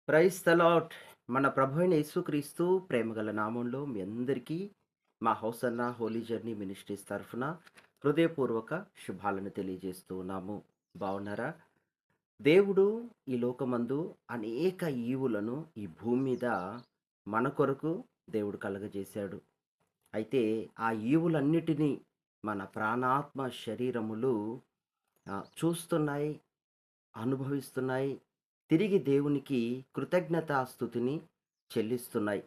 Praise the lord. మన ప్రభు అయిన యేసుక్రీస్తు ప్రేమగల నామంలో మీ అందరికీ మా హౌసన్న హోలీ జర్నీ మినిస్ట్రీస్ తరఫున హృదయపూర్వక శుభాలను తెలియజేస్తూ ఉన్నాము. బాగున్నారా? దేవుడు ఈ లోకమందు అనేక ఈవులను ఈ భూమి మీద మన కొరకు దేవుడు కలగజేశాడు. అయితే ఆ ఈవులన్నిటినీ మన ప్రాణాత్మ శరీరములు చూస్తున్నాయి, అనుభవిస్తున్నాయి. తిరిగి దేవునికి కృతజ్ఞతాస్తుతిని చెల్లిస్తున్నాయి.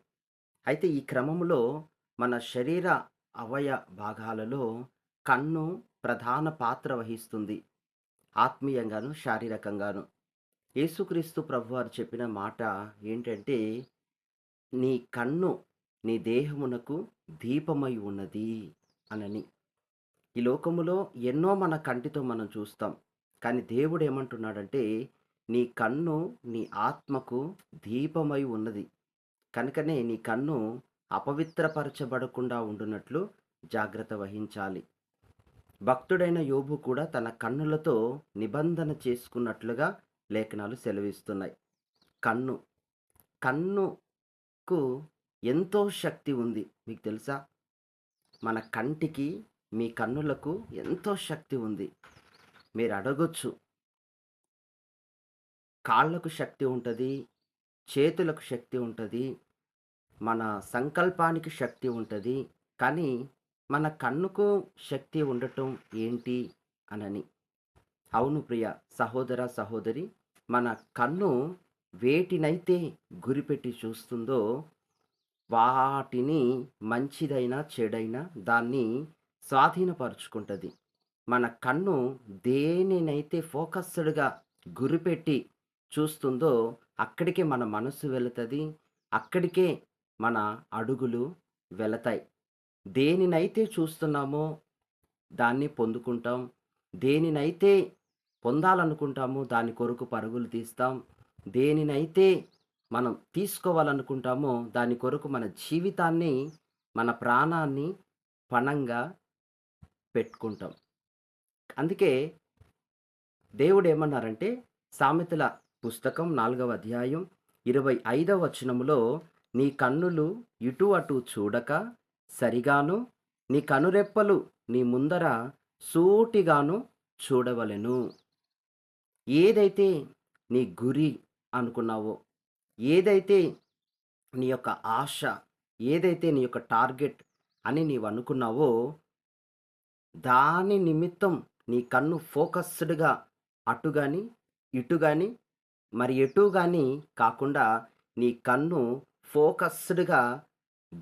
అయితే ఈ క్రమములో మన శరీర అవయ భాగాలలో కన్ను ప్రధాన పాత్ర వహిస్తుంది. ఆత్మీయంగాను, శారీరకంగాను. యేసుక్రీస్తు ప్రభువారు చెప్పిన మాట ఏంటంటే, "నీ కన్ను నీ దేహమునకు దీపమై ఉన్నది" అనని. ఈ లోకములో ఎన్నో మన కంటితో మనం చూస్తాం. కానీ దేవుడేమంటున్నాడంటే, "నీ కన్ను నీ ఆత్మకు దీపమై ఉన్నది. కనుకనే నీ కన్ను అపవిత్రపరచబడకుండా ఉండునట్లు జాగ్రత్త వహించాలి." భక్తుడైన యోబు కూడా తన కన్నులతో నిబంధన చేసుకున్నట్లుగా లేఖనాలు సెలవిస్తున్నాయి. కన్ను, కన్నుకు ఎంతో శక్తి ఉంది. మీకు తెలుసా? మన కంటికి, మీ కన్నులకు ఎంతో శక్తి ఉంది. మీరు అడగొచ్చు, కాళ్ళకు శక్తి ఉంటది, చేతులకు శక్తి ఉంటది, మన సంకల్పానికి శక్తి ఉంటది. కానీ మన కన్నుకు శక్తి ఉండటం ఏంటి అనని. అవును ప్రియ సహోదర, సహోదరి, మన కన్ను వేటినైతే గురిపెట్టి చూస్తుందో వాటిని మంచిదైనా, చెడైనా దాన్ని స్వాధీనపరుచుకుంటది. మన కన్ను దేనినైతే ఫోకస్‌డ్‌గా గురిపెట్టి చూస్తుందో అక్కడికే మన మనస్సు వెళుతది. అక్కడికే మన అడుగులు వెళతాయి. దేనినైతే చూస్తున్నామో దాన్ని పొందుకుంటాం. దేనినైతే పొందాలనుకుంటామో దాని కొరకు పరుగులు తీస్తాం. దేనినైతే మనం తీసుకోవాలనుకుంటామో దాని కొరకు మన జీవితాన్ని, మన ప్రాణాన్ని పణంగా పెట్టుకుంటాం. అందుకే దేవుడేమన్నారంటే, సామెతల పుస్తకం 4వ అధ్యాయం 25వ వచనములో, "నీ కన్నులు ఇటు అటు చూడక సరిగాను, నీ కనురెప్పలు నీ ముందర సూటిగాను చూడవలెను." ఏదైతే నీ గురి అనుకున్నావో, ఏదైతే నీ యొక్క ఆశ, ఏదైతే నీ యొక్క టార్గెట్ అని నీవనుకున్నావో దాని నిమిత్తం నీ కన్ను ఫోకస్డ్‌గా అటు గాని, ఇటు గాని, మరి ఎటూ గాని కాకుండా నీ కన్ను ఫోకస్డ్‌గా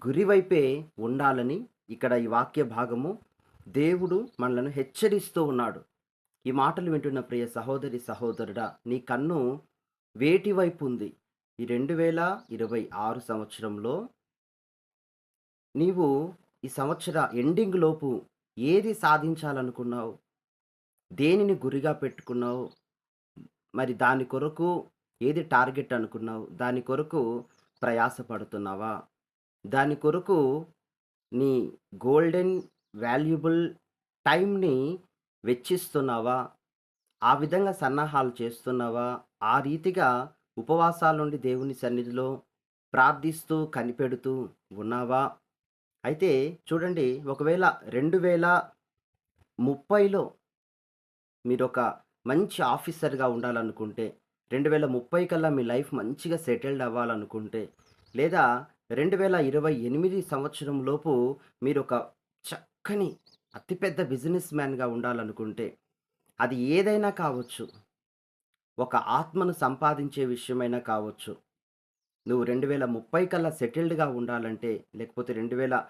గురి వైపే ఉండాలని ఇక్కడ ఈ వాక్య భాగము దేవుడు మనలను హెచ్చరిస్తూ ఉన్నాడు. ఈ మాటలు వింటున్న ప్రియ సహోదరి, సహోదరుడా, నీ కన్ను వేటి వైపు ఉంది? ఈ 2026 సంవత్సరంలో నీవు ఈ సంవత్సర ఎండింగ్ లోపు ఏది సాధించాలనుకున్నావు? దేనిని గురిగా పెట్టుకున్నావు? మరి దాని కొరకు ఏది టార్గెట్ అనుకున్నావు? దాని కొరకు ప్రయాస పడుతున్నావా? దాని కొరకు నీ గోల్డెన్ వాల్యుబుల్ టైమ్‌ని వెచ్చిస్తున్నావా? ఆ విధంగా సన్నాహాలు చేస్తున్నావా? ఆ రీతిగా ఉపవాసాలుండి దేవుని సన్నిధిలో ప్రార్థిస్తూ, కనిపెడుతూ ఉన్నావా? అయితే చూడండి, ఒకవేళ 2030లో మీరొక మంచి ఆఫీసర్‌గా ఉండాలనుకుంటే, 2030 కల్లా మీ లైఫ్ మంచిగా సెటిల్డ్ అవ్వాలనుకుంటే, లేదా 2028 సంవత్సరం లోపు మీరొక చక్కని అతిపెద్ద బిజినెస్ మ్యాన్‌గా ఉండాలనుకుంటే, అది ఏదైనా కావచ్చు. ఒక ఆత్మను సంపాదించే విషయమైనా కావచ్చు. నువ్వు 2030 కల్లా సెటిల్డ్‌గా ఉండాలంటే, లేకపోతే 28,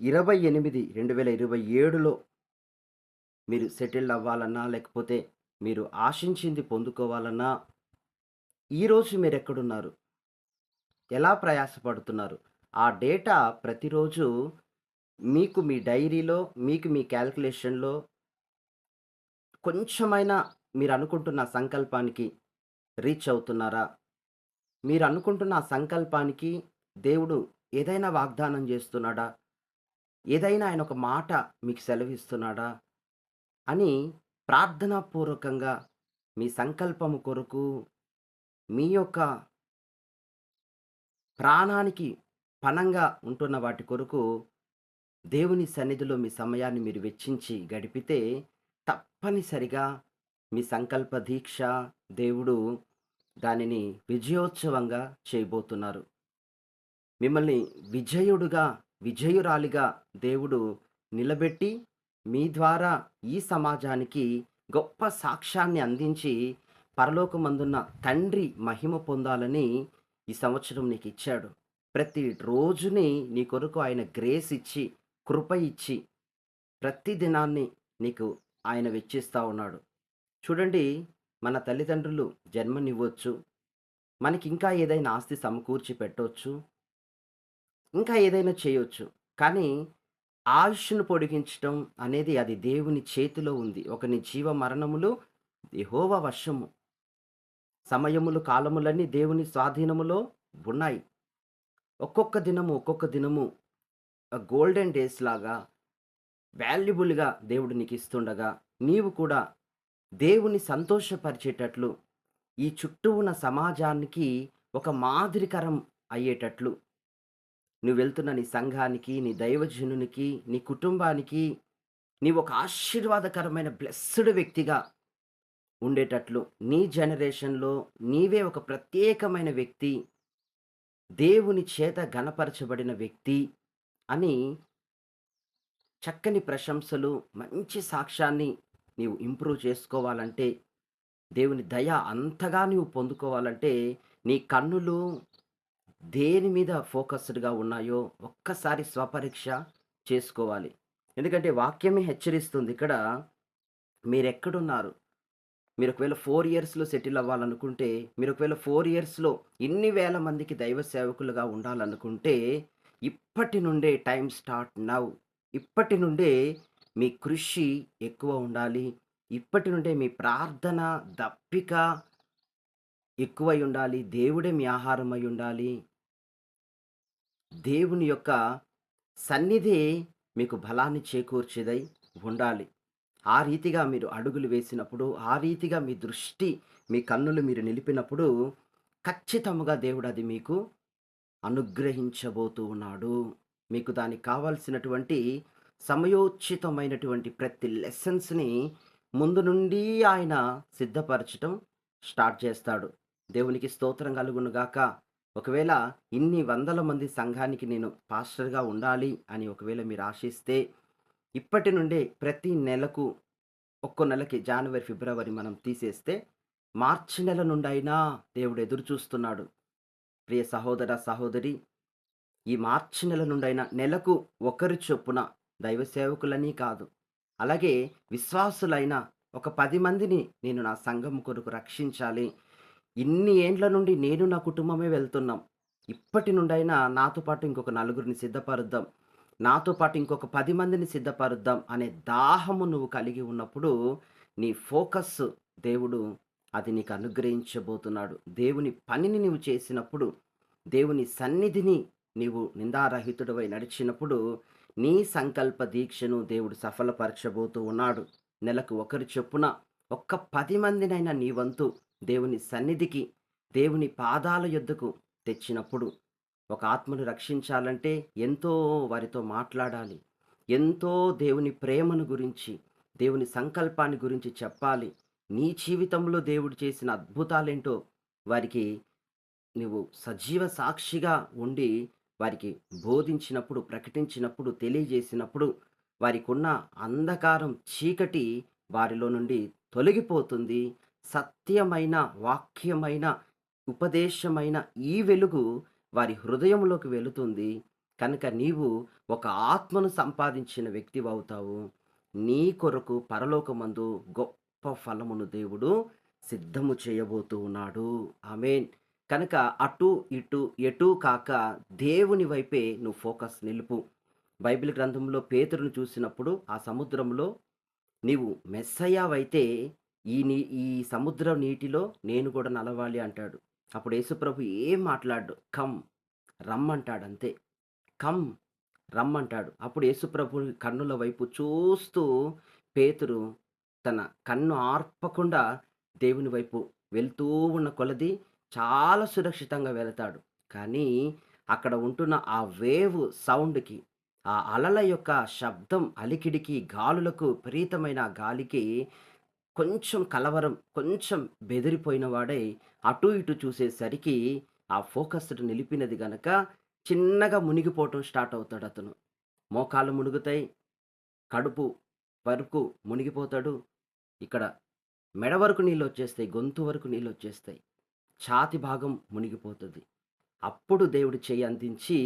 2027లో మీరు సెటిల్డ్ అవ్వాలన్నా, లేకపోతే మీరు ఆశించింది పొందుకోవాలన్నా, ఈరోజు మీరెక్కడున్నారు? ఎలా ప్రయాసపడుతున్నారు? ఆ డేటా ప్రతిరోజు మీకు మీ డైరీలో, మీకు మీ కాలిక్యులేషన్‌లో కొంచెమైనా మీరనుకుంటున్న సంకల్పానికి రీచ్ అవుతున్నారా? మీరనుకుంటున్న ఆ సంకల్పానికి దేవుడు ఏదైనా వాగ్దానం జేస్తున్నాడా? ఏదైనా ఆయన ఒక మాట మీకు సెలవిస్తున్నాడా? అని ప్రార్థనాపూర్వకంగా మీ సంకల్పము కొరకు మీ యొక్క ప్రాణానికి పణంగా ఉంటున్న వాటి కొరకు దేవుని సన్నిధిలో మీ సమయాన్ని మీరు వెచ్చించి గడిపితే తప్పనిసరిగా మీ సంకల్ప దీక్ష దేవుడు దానిని విజయోత్సవంగా చేయబోతున్నారు. మిమ్మల్ని విజయుడుగా, విజయురాలిగా దేవుడు నిలబెట్టి, మీ ద్వారా ఈ సమాజానికి గొప్ప సాక్ష్యాన్ని అందించి, పరలోకమందున్న తండ్రి మహిమ పొందాలని ఈ సంవత్సరం నీకిచ్చాడు. ప్రతి రోజుని నీ కొరకు ఆయన గ్రేస్ ఇచ్చి, కృప ఇచ్చి, ప్రతి దినాన్ని నీకు ఆయన వెచ్చిస్తా ఉన్నాడు. చూడండి, మన తల్లిదండ్రులు జన్మనివ్వొచ్చు, మనకింకా ఏదైనా ఆస్తి సమకూర్చి పెట్టొచ్చు. ఇంకా ఏదైనా చేయొచ్చు. కానీ ఆయుష్‌ను పొడిగించటం అనేది అది దేవుని చేతిలో ఉంది. ఒకని జీవ మరణములు యెహోవా వశము. సమయములు, కాలములన్నీ దేవుని స్వాధీనములో ఉన్నాయి. ఒక్కొక్క దినము, ఒక్కొక్క దినము గోల్డెన్ డేస్ లాగా వాల్యుబుల్‌గా దేవుడు నీకిస్తుండగా, నీవు కూడా దేవుని సంతోషపరిచేటట్లు, ఈ చుట్టూ ఉన్న సమాజానికి ఒక మాదిరికరం అయ్యేటట్లు నువ్వెళ్తున్న నీ సంఘానికి, నీ దైవజనునికి, నీ కుటుంబానికి నీవొక ఆశీర్వాదకరమైన బ్లెస్సడ్ వ్యక్తిగా ఉండేటట్లు, నీ జనరేషన్‌లో నీవే ఒక ప్రత్యేకమైన వ్యక్తి, దేవుని చేత ఘనపరచబడిన వ్యక్తి అని చక్కని ప్రశంసలు, మంచి సాక్ష్యాన్ని నీవు ఇంప్రూవ్ చేసుకోవాలంటే, దేవుని దయ అంతగా నీవు పొందుకోవాలంటే, నీ కన్నులు దేని మీద ఫోకస్డ్‌గా ఉన్నాయో ఒక్కసారి స్వపరీక్ష చేసుకోవాలి. ఎందుకంటే వాక్యమే హెచ్చరిస్తుంది ఇక్కడ, మీరెక్కడున్నారు? మీరు ఒకవేళ 4 ఇయర్స్‌లో సెటిల్ అవ్వాలనుకుంటే, మీరు ఒకవేళ 4 ఇయర్స్‌లో ఇన్ని వేల మందికి దైవ సేవకులుగా ఉండాలనుకుంటే, ఇప్పటి నుండే టైమ్ స్టార్ట్ నౌ. ఇప్పటి నుండే మీ కృషి ఎక్కువ ఉండాలి. ఇప్పటి నుండే మీ ప్రార్థన, దప్పిక ఎక్కువై ఉండాలి. దేవుడే మీ ఆహారమై ఉండాలి. దేవుని యొక్క సన్నిధి మీకు బలాన్ని చేకూర్చేదై ఉండాలి. ఆ రీతిగా మీరు అడుగులు వేసినప్పుడు, ఆ రీతిగా మీ దృష్టి, మీ కన్నులు మీరు నిలిపినప్పుడు, ఖచ్చితముగా దేవుడు అది మీకు అనుగ్రహించబోతూ ఉన్నాడు. మీకు దానికి కావాల్సినటువంటి సమయోచితమైనటువంటి ప్రతి లెసన్స్‌ని ముందు నుండి ఆయన సిద్ధపరచటం స్టార్ట్ చేస్తాడు. దేవునికి స్తోత్రం కలుగును గాక. ఒకవేళ ఇన్ని వందల మంది సంఘానికి నేను పాస్టర్‌గా ఉండాలి అని ఒకవేళ మీరు ఆశిస్తే, ఇప్పటి నుండే ప్రతి నెలకు ఒక్కో నెలకి జనవరి, ఫిబ్రవరి మనం తీసేస్తే, మార్చి నెల నుండైనా దేవుడు ఎదురు చూస్తున్నాడు. ప్రియ సహోదర, సహోదరి, ఈ మార్చి నెల నుండైనా నెలకు ఒకరు చొప్పున దైవ సేవకులని కాదు, అలాగే విశ్వాసులైన ఒక 10 మందిని నేను నా సంఘం కొరకు రక్షించాలి. ఇన్ని ఏండ్ల నుండి నేను నా కుటుంబమే వెళ్తున్నాం. ఇప్పటి నుండైనా నాతో పాటు ఇంకొక నలుగురిని సిద్ధపరుద్దాం. నాతో పాటు ఇంకొక 10 మందిని సిద్ధపరుద్దాం అనే దాహము నువ్వు కలిగి ఉన్నప్పుడు, నీ ఫోకస్ దేవుడు అది నీకు అనుగ్రహించబోతున్నాడు. దేవుని పనిని నీవు చేసినప్పుడు, దేవుని సన్నిధిని నీవు నిందారహితుడవై నడిచినప్పుడు, నీ సంకల్ప దీక్షను దేవుడు సఫలపరచబోతూ ఉన్నాడు. నెలకు ఒకరి చొప్పున ఒక్క 10 మందినైనా నీ వంతు దేవుని సన్నిధికి, దేవుని పాదాల యొద్దకు తెచ్చినప్పుడు, ఒక ఆత్మను రక్షించాలంటే ఎంతో వారితో మాట్లాడాలి. ఎంతో దేవుని ప్రేమను గురించి, దేవుని సంకల్పాన్ని గురించి చెప్పాలి. నీ జీవితంలో దేవుడు చేసిన అద్భుతాలేంటో వారికి నువ్వు సజీవ సాక్షిగా ఉండి వారికి బోధించినప్పుడు, ప్రకటించినప్పుడు, తెలియజేసినప్పుడు వారికున్న అంధకారం, చీకటి వారిలో నుండి తొలగిపోతుంది. సత్యమైన, వాక్యమైన, ఉపదేశమైన ఈ వెలుగు వారి హృదయంలోకి వెళుతుంది. కనుక నీవు ఒక ఆత్మను సంపాదించిన వ్యక్తివవుతావు. నీ కొరకు పరలోకమందు గొప్ప ఫలమును దేవుడు సిద్ధము చేయబోతూ ఉన్నాడు. ఆమేన్. కనుక అటు, ఇటు, ఎటూ కాక దేవుని వైపే నువ్వు ఫోకస్ నిలుపు. బైబిల్ గ్రంథంలో పేతురును చూసినప్పుడు ఆ సముద్రంలో నీవు మెస్సయ్యావైతే ఈ సముద్ర నీటిలో నేను కూడా నడవాలి అంటాడు. అప్పుడు యేసుప్రభు ఏం మాట్లాడడు. కమ్, రమ్మంటాడంతే. కమ్, రమ్మంటాడు. అప్పుడు యేసుప్రభు కన్నుల వైపు చూస్తూ పేతురు తన కన్ను ఆర్పకుండా దేవుని వైపు వెళ్తూ ఉన్న కొలది చాలా సురక్షితంగా వెళతాడు. కానీ అక్కడ ఉంటున్న ఆ వేవ్ సౌండ్‌కి, ఆ అలల యొక్క శబ్దం, అలికిడికి, గాలులకు విపరీతమైన ఆ గాలికి కొంచెం కలవరం, కొంచెం బెదిరిపోయిన వాడై అటు ఇటు చూసేసరికి ఆ ఫోకస్‌డ్ నిలిపినది గనక చిన్నగా మునిగిపోవటం స్టార్ట్ అవుతాడతను. మోకాళ్ళు మునుగుతాయి. కడుపు వరకు మునిగిపోతాడు. ఇక్కడ మెడ వరకు నీళ్ళొచ్చేస్తాయి. గొంతు వరకు నీళ్ళొచ్చేస్తాయి. ఛాతీ భాగం మునిగిపోతది. అప్పుడు దేవుడు చెయ్యి అందించి,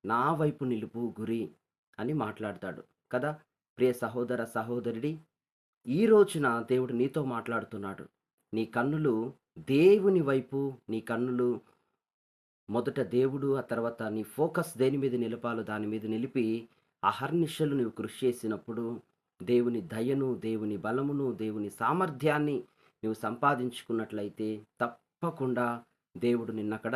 నా వైపు నిలుపు గురి అని మాట్లాడతాడు కదా! ప్రియ సహోదర, సహోదరుడి, ఈ రోజున దేవుడు నీతో మాట్లాడుతున్నాడు. నీ కన్నులు దేవుని వైపు, నీ కన్నులు మొదట దేవుడు, ఆ తర్వాత నీ ఫోకస్ దేని మీద నిలపాలో దాని మీద నిలిపి, అహర్నిశలు నువ్వు కృషి చేసినప్పుడు, దేవుని దయను, దేవుని బలమును, దేవుని సామర్థ్యాన్ని నువ్వు సంపాదించుకున్నట్లయితే తప్పకుండా దేవుడు నిన్నక్కడ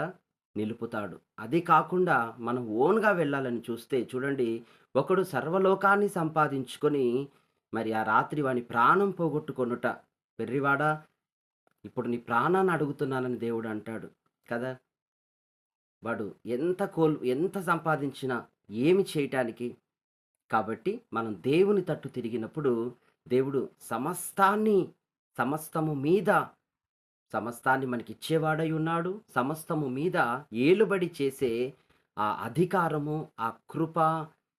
నిలుపుతాడు. అది కాకుండా మనం ఓన్‌గా వెళ్ళాలని చూస్తే చూడండి, ఒకడు సర్వలోకాన్ని సంపాదించుకొని, మరి ఆ రాత్రి వాని ప్రాణం పోగొట్టుకొనుట. వెర్రివాడా! ఇప్పుడు నీ ప్రాణాన్ని అడుగుతున్నానని దేవుడు అంటాడు కదా! వాడు ఎంత సంపాదించినా ఏమి చేయటానికి? కాబట్టి మనం దేవుని తట్టు తిరిగినప్పుడు దేవుడు సమస్తాన్ని, సమస్తము మీద సమస్తాన్ని మనకిచ్చేవాడై ఉన్నాడు. సమస్తము మీద ఏలుబడి చేసే ఆ అధికారము, ఆ కృప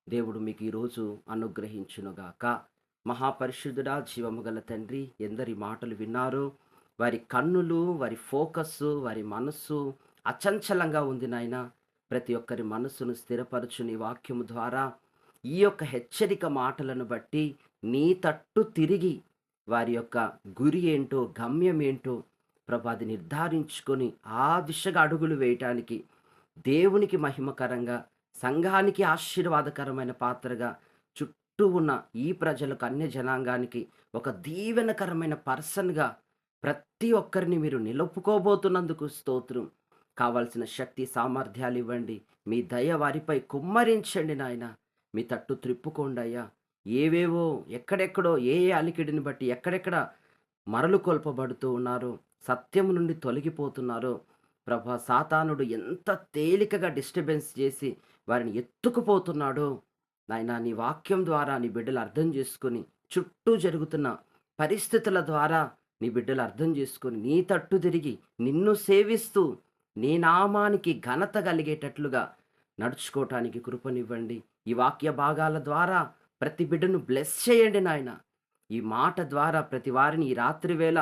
దేవుడు మీకు ఈరోజు అనుగ్రహించునుగాక. మహాపరిశుద్ధుడా, జీవము గల తండ్రి, ఎందరి మాటలు విన్నారో, వారి కన్నులు, వారి ఫోకస్సు, వారి మనస్సు అచంచలంగా ఉంది నాయన. ప్రతి ఒక్కరి మనస్సును స్థిరపరచు నీ వాక్యము ద్వారా. ఈ యొక్క హెచ్చరిక మాటలను బట్టి నీ తట్టు తిరిగి వారి యొక్క గురి ఏంటో, గమ్యం ఏంటో ప్రభు అది నిర్ధారించుకొని ఆ దిశగా అడుగులు వేయటానికి దేవునికి మహిమకరంగా, సంఘానికి ఆశీర్వాదకరమైన పాత్రగా, చుట్టూ ఉన్న ఈ ప్రజలకు, అన్య జనాంగానికి ఒక దీవెనకరమైన పర్సన్‌గా ప్రతి ఒక్కరిని మీరు నిలుపుకోబోతున్నందుకు స్తోత్రం. కావాల్సిన శక్తి, సామర్థ్యాలివ్వండి. మీ దయ వారిపై కుమ్మరించండి నాయన. మీ తట్టు త్రిప్పుకోండయ్యా. ఏవేవో, ఎక్కడెక్కడో, ఏ ఏ అలికిడిని బట్టి ఎక్కడెక్కడ మరలు కొల్పబడుతూ ఉన్నారో, సత్యము నుండి తొలగిపోతున్నారో, ప్రభా సాతానుడు ఎంత తేలికగా డిస్టర్బెన్స్ చేసి వారిని ఎత్తుకుపోతున్నాడో, నాయనా నీ వాక్యం ద్వారా నీ బిడ్డలు అర్థం చేసుకొని, చుట్టూ జరుగుతున్న పరిస్థితుల ద్వారా నీ బిడ్డలు అర్థం చేసుకొని, నీ తట్టు తిరిగి నిన్ను సేవిస్తూ, నీ నామానికి ఘనత కలిగేటట్లుగా నడుచుకోవటానికి కృపనివ్వండి. ఈ వాక్య భాగాల ద్వారా ప్రతి బిడ్డను బ్లెస్ చేయండి నాయన. ఈ మాట ద్వారా ప్రతి వారిని ఈ రాత్రి వేళ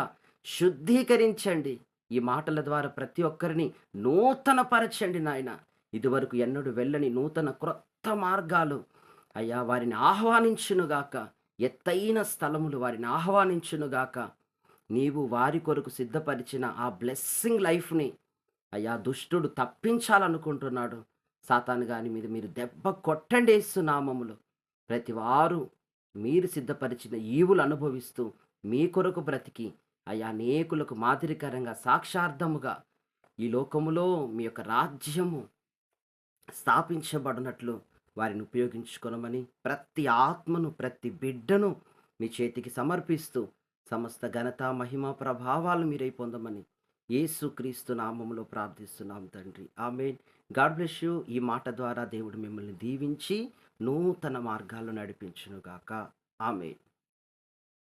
శుద్ధీకరించండి. ఈ మాటల ద్వారా ప్రతి ఒక్కరిని నూతనపరచండి నాయన. ఇదివరకు ఎన్నడూ వెళ్ళని నూతన క్రొత్త మార్గాలు అయ్యా వారిని ఆహ్వానించునుగాక. ఎత్తైన స్థలములు వారిని ఆహ్వానించునుగాక. నీవు వారి కొరకు సిద్ధపరిచిన ఆ బ్లెస్సింగ్ లైఫ్‌ని అయ్యా దుష్టుడు తప్పించాలనుకుంటున్నాడు. సాతాను గాని మీద మీరు దెబ్బ కొట్టండి యేసు నామములో. ప్రతివారు మీరు సిద్ధపరిచిన ఈవులు అనుభవిస్తూ మీ కొరకు బ్రతికి అయా అనేకులకు మాదిరికరంగా సాక్షార్థముగా ఈ లోకములో మీ యొక్క రాజ్యము స్థాపించబడినట్లు వారిని ఉపయోగించుకొనమని ప్రతి ఆత్మను, ప్రతి బిడ్డను మీ చేతికి సమర్పిస్తూ సమస్త ఘనత, మహిమ, ప్రభావాలు మీరై పొందమని యేసుక్రీస్తు నామములో ప్రార్థిస్తున్నాం తండ్రి. ఆమేన్. God bless you. ఈ మాట ద్వారా దేవుడు మిమ్మల్ని దీవించి నూతన మార్గాల్లో నడిపించునుగాక. ఆమేన్.